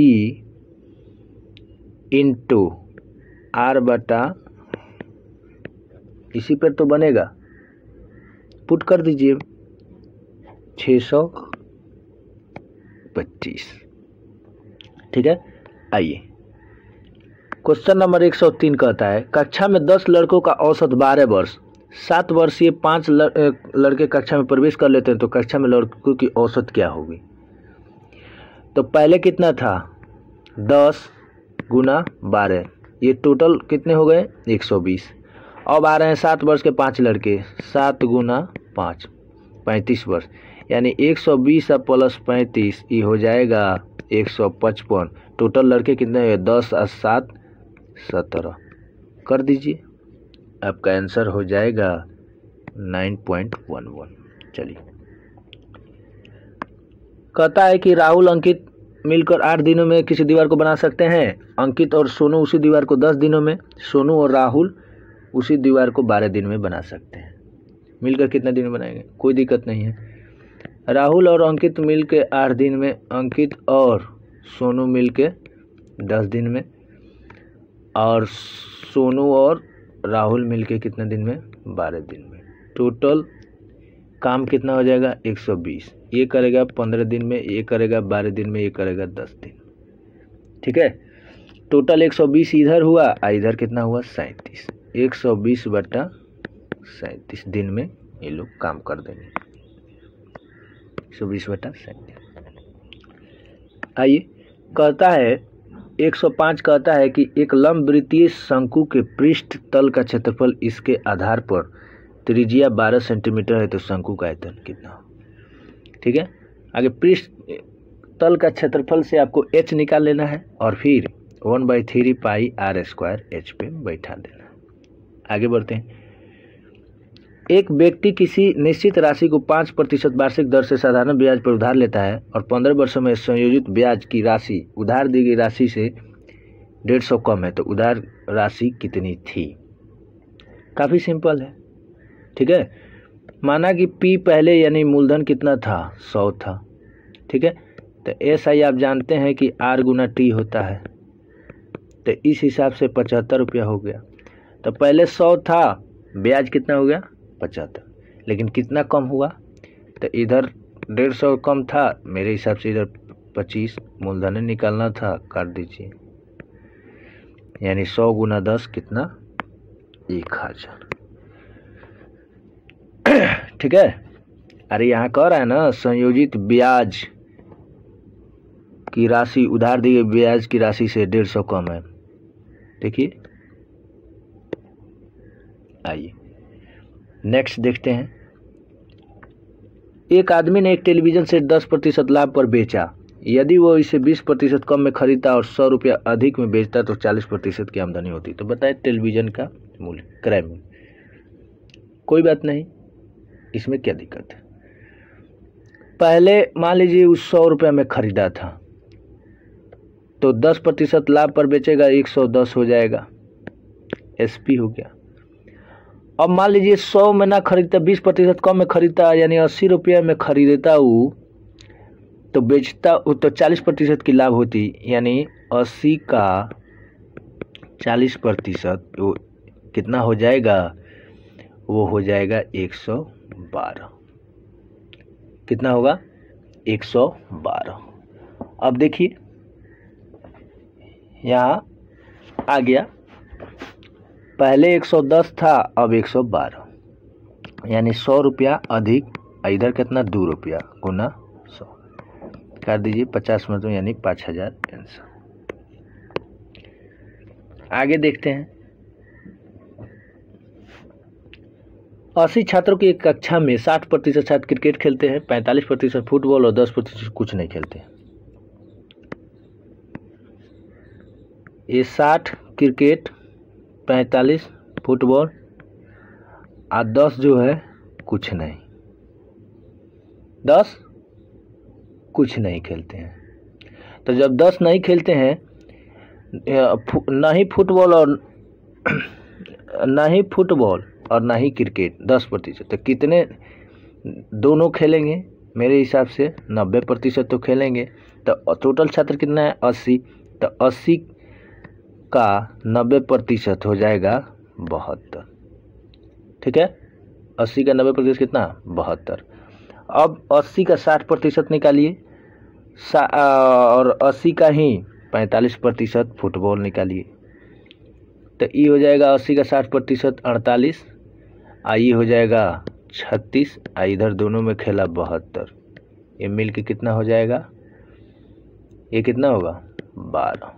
इंटू R बटा, इसी पर तो बनेगा, पुट कर दीजिए 625। ठीक है, आइए क्वेश्चन नंबर 103 कहता है कक्षा में 10 लड़कों का औसत 12 वर्ष, 7 वर्षीय 5 लड़के कक्षा में प्रवेश कर लेते हैं, तो कक्षा में लड़कों की औसत क्या होगी। तो पहले कितना था, 10 गुना 12, ये टोटल कितने हो गए 120। अब आ रहे हैं 7 वर्ष के 5 लड़के, 7 गुना 5 35 वर्ष, यानी 120 प्लस 35 ये हो जाएगा 155। टोटल लड़के कितने हैं, 10 और 7 17 कर दीजिए, आपका आंसर हो जाएगा 9.11। चलिए कहता है कि राहुल अंकित मिलकर 8 दिनों में किसी दीवार को बना सकते हैं। अंकित और सोनू उसी दीवार को 10 दिनों में, सोनू और राहुल उसी दीवार को 12 दिन में बना सकते हैं। मिलकर कितने दिन में बनाएंगे, कोई दिक्कत नहीं है। राहुल और अंकित मिलकर 8 दिन में, अंकित और सोनू मिलकर 10 दिन में, और सोनू और राहुल मिलके कितने दिन में, 12 दिन में। टोटल काम कितना हो जाएगा 120। ये करेगा 15 दिन में, ये करेगा 12 दिन में, ये करेगा 10 दिन। ठीक है, टोटल 120 इधर हुआ, इधर कितना हुआ 37। 120 बटा 37 दिन में ये लोग काम कर देंगे, 120 बटा 37। आइए कहता है 105 कहता है कि एक लंबवृत्तीय शंकु के पृष्ठ तल का क्षेत्रफल इसके आधार पर त्रिज्या 12 सेंटीमीटर है, तो शंकु का आयतन कितना हो। ठीक है, आगे पृष्ठ तल का क्षेत्रफल से आपको h निकाल लेना है और फिर 1/3 पाई r² h पे बैठा देना है। आगे बढ़ते हैं। एक व्यक्ति किसी निश्चित राशि को 5% वार्षिक दर से साधारण ब्याज पर उधार लेता है और 15 वर्षों में संयोजित ब्याज की राशि उधार दी गई राशि से 150 कम है, तो उधार राशि कितनी थी। काफ़ी सिंपल है। ठीक है, माना कि P पहले यानी मूलधन कितना था 100 था। ठीक है, तो SI आप जानते हैं कि R गुना T होता है, तो इस हिसाब से 75 रुपया हो गया। तो पहले 100 था, ब्याज कितना हो गया 75, लेकिन कितना कम हुआ, तो इधर 150 कम था, मेरे हिसाब से इधर 25 मूलधन निकालना था, काट दीजिए, यानी 100 गुना 10 कितना 1000। ठीक है, अरे यहाँ कह रहा है ना संयोजित ब्याज की राशि उधार दी गई ब्याज की राशि से 150 कम है। देखिए, आइए नेक्स्ट देखते हैं। एक आदमी ने एक टेलीविजन सेट 10% लाभ पर बेचा। यदि वो इसे 20% कम में खरीदता और 100 रुपया अधिक में बेचता तो 40% की आमदनी होती। तो बताए टेलीविजन का मूल्य, क्रय मूल्य। कोई बात नहीं, इसमें क्या दिक्कत है। पहले मान लीजिए उस 100 रुपया में खरीदा था, तो 10% लाभ पर बेचेगा, 110 हो जाएगा, SP हो गया। अब मान लीजिए 100 में ना खरीदता, 20% कम में खरीदता, यानी 80 रुपया में खरीदता वो, तो बेचता वो तो 40% की लाभ होती, यानी 80 का 40% वो कितना हो जाएगा, वो हो जाएगा 112। कितना होगा 112। अब देखिए यहाँ आ गया, पहले 110 था, अब 112, यानी 100 रुपया अधिक, इधर कितना 2 रुपया गुना 100 कर दीजिए, 50 में तो यानी 5000 आंसर। आगे देखते हैं। 80 छात्रों की एक कक्षा में 60% छात्र क्रिकेट खेलते हैं, 45% फुटबॉल और 10% कुछ नहीं खेलते। ये 60 क्रिकेट, 45 फुटबॉल और 10 जो है कुछ नहीं, 10 कुछ नहीं खेलते हैं। तो जब 10 नहीं खेलते हैं, ना ही फुटबॉल और ना ही क्रिकेट 10%, तो कितने दोनों खेलेंगे? मेरे हिसाब से 90% तो खेलेंगे। तो टोटल छात्र कितना है? 80। तो 80 का 90% हो जाएगा 72। ठीक है, 80 का 90% कितना? 72। अब 80 का 60% निकालिए और 80 का ही 45% फुटबॉल निकालिए। तो ये हो जाएगा 80 का 60% 48, ये हो जाएगा 36, इधर दोनों में खेला 72। ये मिल के कितना हो जाएगा? ये कितना होगा? 12।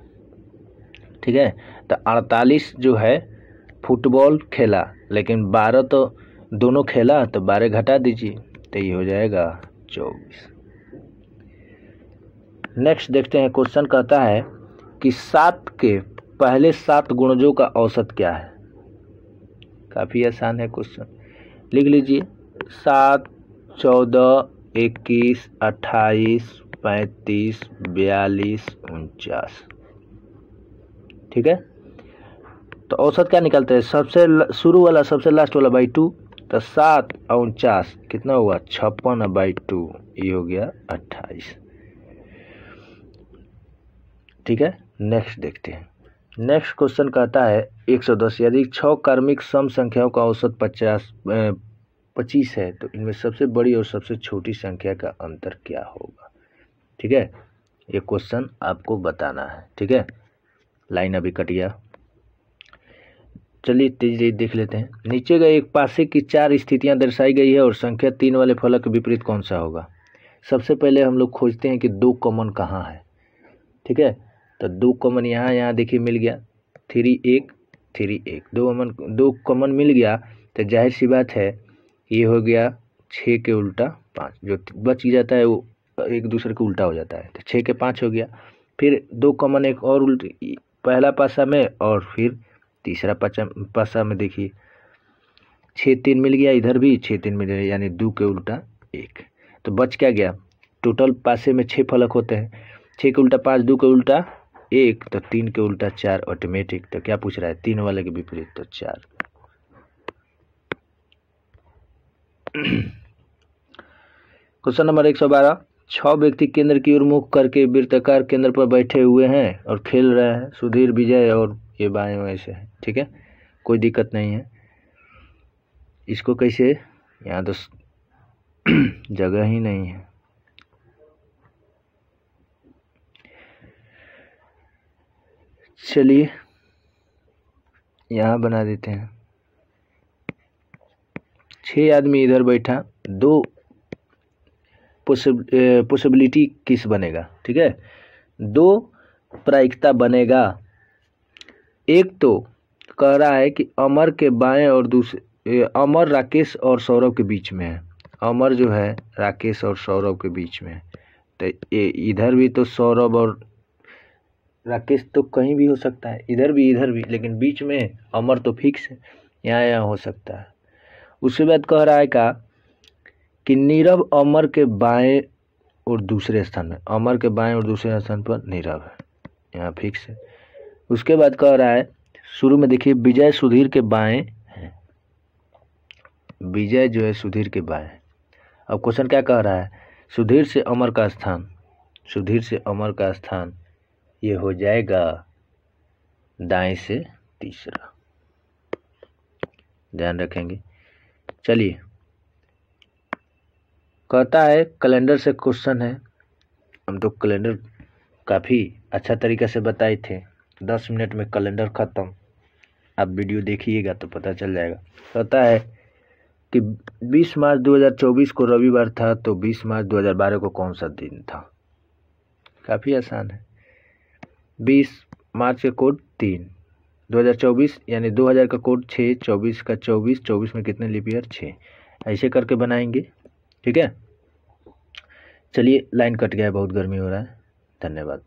ठीक है, तो 48 जो है फुटबॉल खेला, लेकिन 12 तो दोनों खेला, तो 12 घटा दीजिए, तो ये हो जाएगा 24। नेक्स्ट देखते हैं, क्वेश्चन कहता है कि 7 के पहले 7 गुणजों का औसत क्या है? काफ़ी आसान है क्वेश्चन, लिख लीजिए। 7, 14, 21, 28, 35, 42, 49। ठीक है, तो औसत क्या निकालते हैं? सबसे शुरू वाला सबसे लास्ट वाला बाई 2, तो 7 और 49 कितना हुआ? 56 बाई 2, ये हो गया 28। ठीक है, नेक्स्ट देखते हैं। नेक्स्ट क्वेश्चन कहता है 110, यदि 6 क्रमिक सम संख्याओं का औसत 25 है, तो इनमें सबसे बड़ी और सबसे छोटी संख्या का अंतर क्या होगा? ठीक है, ये क्वेश्चन आपको बताना है। ठीक है, लाइन अभी कट गया, चलिए तेज देख लेते हैं। नीचे गए एक पासे की 4 स्थितियां दर्शाई गई है और संख्या 3 वाले फलक के विपरीत कौन सा होगा? सबसे पहले हम लोग खोजते हैं कि 2 कॉमन कहाँ है। ठीक है, तो 2 कॉमन यहाँ देखिए मिल गया, 3 1 3 1, 2 कॉमन मिल गया, तो जाहिर सी बात है ये हो गया 6 के उल्टा 5, जो बच जाता है वो एक दूसरे के उल्टा हो जाता है, तो 6 के 5 हो गया। फिर 2 कॉमन एक और पहला पासा में और फिर तीसरा पासा में देखिए 6 3 मिल गया, इधर भी 6 3 मिल गया, यानी 2 के उल्टा 1। तो बच क्या गया? टोटल पासे में 6 फलक होते हैं, 6 के उल्टा 5, 2 के उल्टा 1, तो 3 के उल्टा 4 ऑटोमेटिक। तो क्या पूछ रहा है? 3 वाले के विपरीत, तो 4। क्वेश्चन नंबर 112, 6 व्यक्ति केंद्र की ओर मुख करके वृत्ताकार केंद्र पर बैठे हुए हैं और खेल रहे हैं। सुधीर, विजय और ये बाएं बाएं से है। ठीक है, कोई दिक्कत नहीं है। इसको कैसे, यहाँ तो जगह ही नहीं है। चलिए यहाँ बना देते हैं। 6 आदमी इधर बैठा, 2 पॉसिबिलिटी किस बनेगा? ठीक है, 2 प्रायिकता बनेगा। एक तो कह रहा है कि अमर के बाएं और दूसरे अमर राकेश और सौरभ के बीच में है। अमर जो है राकेश और सौरभ के बीच में है, तो ये इधर भी तो सौरभ और राकेश तो कहीं भी हो सकता है, इधर भी, लेकिन बीच में अमर तो फिक्स है, यहाँ हो सकता है। उसके बाद कह रहा है कि नीरव अमर के बाएं और दूसरे स्थान में, अमर के बाएं और दूसरे स्थान पर नीरव है, यहाँ फिक्स है। उसके बाद कह रहा है, शुरू में देखिए विजय सुधीर के बाएं है, विजय जो है सुधीर के बाएं। अब क्वेश्चन क्या कह रहा है? सुधीर से अमर का स्थान, सुधीर से अमर का स्थान ये हो जाएगा दाएं से तीसरा, ध्यान रखेंगे। चलिए, कहता है कैलेंडर से क्वेश्चन है। हम तो कैलेंडर काफ़ी अच्छा तरीके से बताए थे, 10 मिनट में कैलेंडर ख़त्म। आप वीडियो देखिएगा तो पता चल जाएगा। कहता है कि 20 मार्च 2024 को रविवार था, तो 20 मार्च 2012 को कौन सा दिन था? काफ़ी आसान है। 20 मार्च के कोड 3, 2024 यानी 2000 का कोड 6, 24 का 24, 24 में कितने लीप ईयर 6, ऐसे करके बनाएंगे। ठीक है, चलिए लाइन कट गया है, बहुत गर्मी हो रहा है। धन्यवाद।